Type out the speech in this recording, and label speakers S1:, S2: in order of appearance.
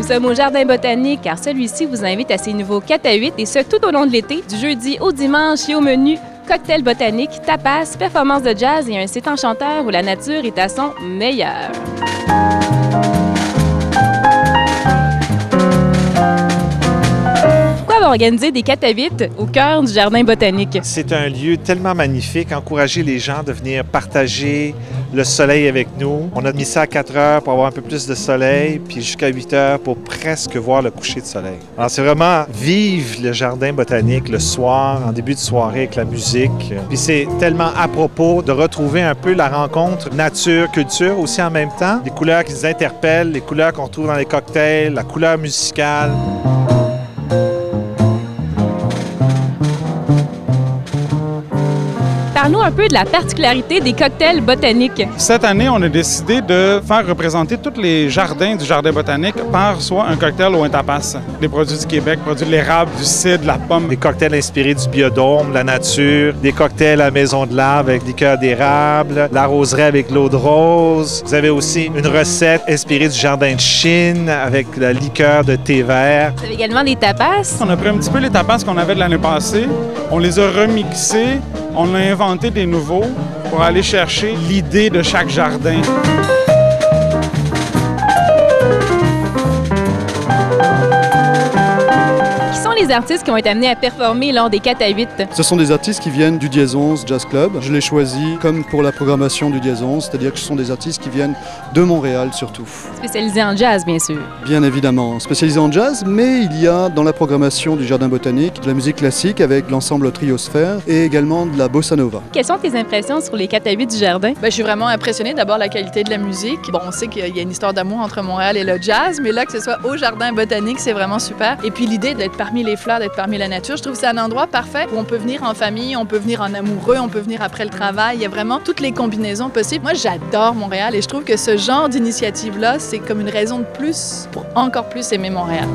S1: sommes au Jardin botanique car celui-ci vous invite à ses nouveaux 4 à 8 et ce tout au long de l'été, du jeudi au dimanche et au menu cocktail botanique, tapas, performance de jazz et un site enchanteur où la nature est à son meilleur. Organiser des 4 à 8 au cœur du Jardin botanique.
S2: C'est un lieu tellement magnifique, encourager les gens de venir partager le soleil avec nous. On a mis ça à 4 heures pour avoir un peu plus de soleil, puis jusqu'à 8 heures pour presque voir le coucher de soleil. Alors c'est vraiment vivre le Jardin botanique le soir, en début de soirée avec la musique. Puis c'est tellement à propos de retrouver un peu la rencontre nature-culture aussi en même temps. Les couleurs qui nous interpellent, les couleurs qu'on retrouve dans les cocktails, la couleur musicale.
S1: Parle-nous un peu de la particularité des cocktails botaniques.
S3: Cette année, on a décidé de faire représenter tous les jardins du Jardin botanique par soit un cocktail ou un tapas. Des produits du Québec, produits de l'érable, du cidre, de la pomme.
S2: Des cocktails inspirés du biodôme, la nature, des cocktails à la maison de l'arbre avec liqueur d'érable, la roseraie avec l'eau de rose. Vous avez aussi une recette inspirée du jardin de Chine avec la liqueur de thé vert.
S1: Vous avez également des tapas.
S3: On a pris un petit peu les tapas qu'on avait de l'année passée, on les a remixés, on a inventé des nouveaux pour aller chercher l'idée de chaque jardin.
S1: Qui sont les artistes qui ont été amenés à performer lors des 4 à 8?
S4: Ce sont des artistes qui viennent du Diez 11 Jazz Club. Je les choisis comme pour la programmation du Diez 11, c'est-à-dire que ce sont des artistes qui viennent de Montréal surtout.
S1: Spécialisés en jazz, bien sûr.
S4: Bien évidemment, spécialisés en jazz, mais il y a dans la programmation du Jardin botanique de la musique classique avec l'ensemble Triosphère et également de la bossa nova.
S1: Quelles sont tes impressions sur les 4 à 8 du Jardin?
S5: Je suis vraiment impressionnée. D'abord, la qualité de la musique. Bon, on sait qu'il y a une histoire d'amour entre Montréal et le jazz, mais là, que ce soit au Jardin botanique, c'est vraiment super. Et puis l'idée d'être parmi les fleurs, d'être parmi la nature, je trouve que c'est un endroit parfait où on peut venir en famille, on peut venir en amoureux, on peut venir après le travail. Il y a vraiment toutes les combinaisons possibles. Moi, j'adore Montréal et je trouve que ce genre d'initiative-là, c'est comme une raison de plus pour encore plus aimer Montréal.